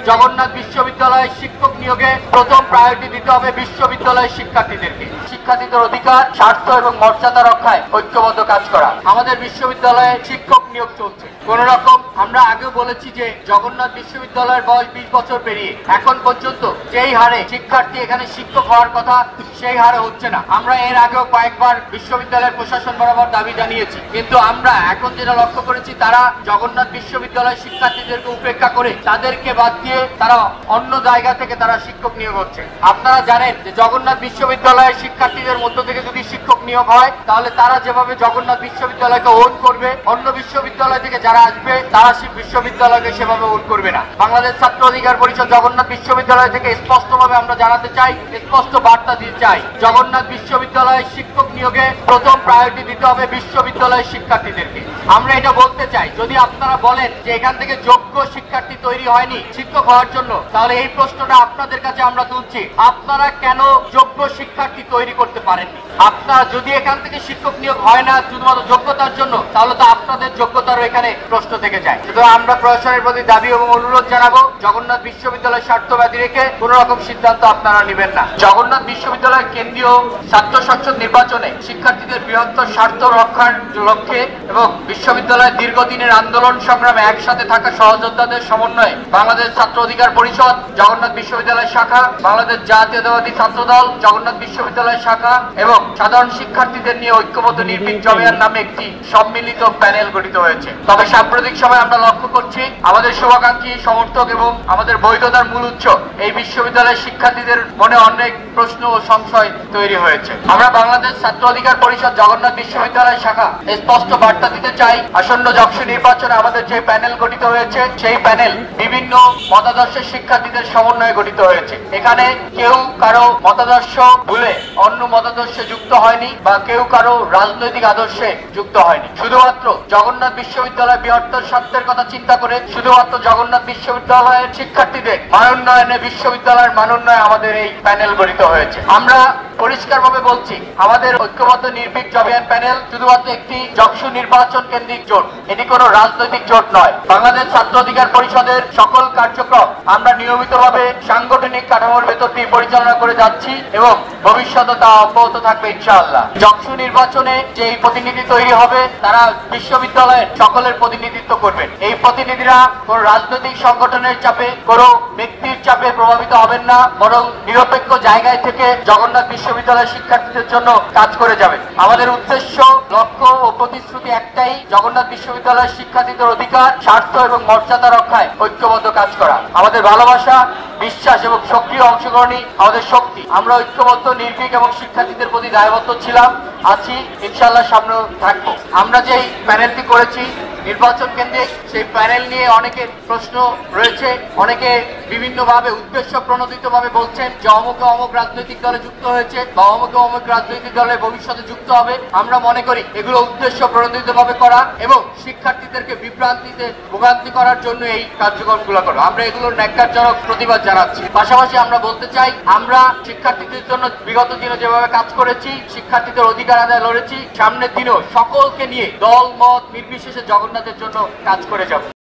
জগন্নাথ বিশ্ববিদ্যালয়ের শিক্ষক নিয়োগে প্রথম প্রায়োরিটি দিতে হবে বিশ্ববিদ্যালয়ের শিক্ষার্থীদেরকে। শিক্ষার্থীদের অধিকার, স্বার্থ এবং মর্যাদা রক্ষায় ঐক্যবদ্ধ কাজ করা। আমাদের বিশ্ববিদ্যালয়ে শিক্ষক নিয়োগ চলছে কোন রকম। আমরা আগেও বলেছি যে জগন্নাথ বিশ্ববিদ্যালয়ের বয়স 20 বছর পেরিয়ে এখন পর্যন্ত যেই হারে শিক্ষার্থী এখানে শিক্ষক হওয়ার কথা সেই হারে হচ্ছে না। আমরা এর আগেও কয়েকবার বিশ্ববিদ্যালয়ের প্রশাসন বরাবর দাবি জানিয়েছি, কিন্তু আমরা এখন যেটা লক্ষ্য করেছি তারা জগন্নাথ বিশ্ববিদ্যালয়ের শিক্ষার্থীদেরকে উপেক্ষা করে তাদেরকে বাদ দিয়ে তারা অন্য জায়গা থেকে তারা শিক্ষক নিয়োগ হচ্ছে। আপনারা জানেন যে জগন্নাথ বিশ্ববিদ্যালয়ের শিক্ষার্থীদের মধ্য থেকে যদি শিক্ষক নিয়োগ হয় তাহলে তারা যেভাবে জগন্নাথ বিশ্ববিদ্যালয়কে ওন করবে, অন্য বিশ্ববিদ্যালয় থেকে যারা আসবে তারা বিশ্ববিদ্যালয়কে সেভাবে ওন করবে না। বাংলাদেশ ছাত্র অধিকার পরিষদ জগন্নাথ বিশ্ববিদ্যালয় থেকে স্পষ্টভাবে আমরা জানাতে চাই, স্পষ্ট বার্তা দিতে চাই, জগন্নাথ বিশ্ববিদ্যালয়ের শিক্ষক নিয়োগে প্রথম প্রায়োরিটি দিতে হবে বিশ্ববিদ্যালয়ের শিক্ষার্থীদেরকে। আমরা এটা বলতে চাই, যদি আপনারা বলেন যে এখান থেকে যোগ্য শিক্ষার্থী তৈরি হয়নি শিক্ষক হওয়ার জন্য, তাহলে এই প্রশ্নটা আপনাদের কাছে আমরা তুলছি, আপনারা কেন যোগ্য শিক্ষার্থী তৈরি করতে পারেননি? আপনারা যদি এখান থেকে শিক্ষক নিয়োগ হয় না শুধুমাত্র যোগ্যতার জন্য, তাহলে তো আপনাদের যোগ্যতারও এখানে প্রশ্ন থেকে যায়। সুতরাং আমরা প্রশাসনের প্রতি দাবি এবং অনুরোধ জানাবো, জগন্নাথ বিশ্ববিদ্যালয়ের স্বার্থবাদী রেখে কোন রকম সিদ্ধান্ত আপনারা নেবেন না। জগন্নাথ বিশ্ববিদ্যালয়ের কেন্দ্রীয় ছাত্র সংসদ নির্বাচনে শিক্ষার্থীদের বৃহত্তর স্বার্থ রক্ষার লক্ষ্যে এবং বিশ্ববিদ্যালয়ের দীর্ঘদিনের আন্দোলন সংগ্রামে একসাথে থাকা সহযোদ্ধাদের সমন্বয়ে বাংলাদেশ ছাত্র অধিকার পরিষদ জগন্নাথ বিশ্ববিদ্যালয় শাখা, বাংলাদেশ জাতীয়তাবাদী ছাত্র দল জগন্নাথ বিশ্ববিদ্যালয় শাখা এবং সাধারণ শিক্ষার্থীদের নিয়ে ঐক্যবদ্ধ নির্ভীক জমিয়ান নামে একটি সম্মিলিত প্যানেল গঠিত হয়েছে। তবে সাম্প্রতিক সময় আমরা লক্ষ্য করছি আমাদের শুভাকাঙ্ক্ষী সমর্থক এবং আমাদের বৈধতার মূল উৎস এই বিশ্ববিদ্যালয়ের শিক্ষার্থীদের মনে অনেক প্রশ্ন ও সংশয় তৈরি হয়েছে। আমরা বাংলাদেশ ছাত্র অধিকার পরিষদ জগন্নাথ বিশ্ববিদ্যালয় শাখা স্পষ্ট বার্তা দিতে চাই, আসন্ন যশস্বী নির্বাচনে আমাদের যে প্যানেল গঠিত হয়েছে সেই প্যানেল বিভিন্ন মতাদর্শের শিক্ষার্থীদের সমন্বয়ে গঠিত হয়েছে। এখানে কেউ কারো মতাদর্শ ভুলে অন্য মতাদর্শে যুক্ত হয়নি বা কেউ কারো রাজনৈতিক আদর্শে যুক্ত হয়নি। শুধুমাত্র জগন্নাথ বিশ্ববিদ্যালয় বৃহত্তর স্বার্থের কথা চিন্তা করে শুধুমাত্র জগন্নাথ বিশ্ববিদ্যালয়ের শিক্ষার্থীদের মানোন্নয়নে, বিশ্ববিদ্যালয়ের মানোন্নয়নে আমাদের এই প্যানেল গঠিত হয়েছে। আমরা পরিষ্কারভাবে বলছি, আমাদের ঐক্যবদ্ধ নির্ভীক জমিয়ান প্যানেল শুধুমাত্র একটি যশস্বী নির্বাচন কেন্দ্রিক জোট, এটি কোনো রাজনৈতিক জোট নয়। বাংলাদেশ ছাত্র অধিকার পরিষদের সকল কার্যক্রম আমরা নিয়মিতভাবে সাংগঠনিক কাঠামোর ভেতর দিয়ে পরিচালনা করে যাচ্ছি এবং ভবিষ্যতে তা অব্যাহত থাকবে ইনশাআল্লাহ। যশস্বী নির্বাচনে যে প্রতিনিধি তৈরি হবে তারা বিশ্ববিদ্যালয়ের সকলের প্রতিনিধিত্ব করবেন। এই প্রতিনিধিরা কোন রাজনৈতিক সংগঠনের চাপে, কোন ব্যক্তির চাপে প্রভাবিত হবেন না, বরং নিরপেক্ষ জায়গায় থেকে জগন্নাথ বিশ্ববিদ্যালয়ের শিক্ষার্থীদের জন্য কাজ করে যাবেন। আমাদের উদ্দেশ্য, লক্ষ্য ও প্রতিশ্রুতি একটাই, জগন্নাথ বিশ্ববিদ্যালয়ের শিক্ষার্থীদের অধিকার, স্বার্থ এবং মর্যাদা রক্ষায় ঐক্যবদ্ধ কাজ করা। আমাদের ভালোবাসা, বিশ্বাস এবং সক্রিয় অংশগ্রহণই আমাদের শক্তি। আমরা ঐক্যবদ্ধ, নির্ভীক এবং শিক্ষার্থীদের প্রতি দায়বদ্ধ ছিলাম, আছি, ইনশাআল্লাহ সামনেও থাকবো। আমরা যেই প্যানেলটি করেছি নির্বাচন কেন্দ্রে, সেই প্যানেল নিয়ে অনেকের প্রশ্ন রয়েছে। অনেকে বিভিন্নভাবে উদ্দেশ্য প্রণোদিতভাবে বলছেন যে অমুকে অমুক রাজনৈতিক দলে যুক্ত হয়েছে বা অমুকে অমুক রাজনৈতিক দলে ভবিষ্যতে যুক্ত হবে। আমরা মনে করি এগুলো উদ্দেশ্য প্রণোদিতভাবে করা এবং শিক্ষার্থীদেরকে বিভ্রান্তিতে ভোগান্তি করার জন্য এই কার্যক্রমগুলো করা। আমরা এগুলোর ন্যাক্কারজনক প্রতিবাদ জানাচ্ছি। পাশাপাশি আমরা বলতে চাই, আমরা শিক্ষার্থীদের জন্য বিগত দিনে যেভাবে কাজ করেছি, শিক্ষার্থীদের অধিকার আদায় লড়েছি, সামনের দিনেও সকলকে নিয়ে দল মত নির্বিশেষে জগন্নাথের জন্য কাজ করে যাব।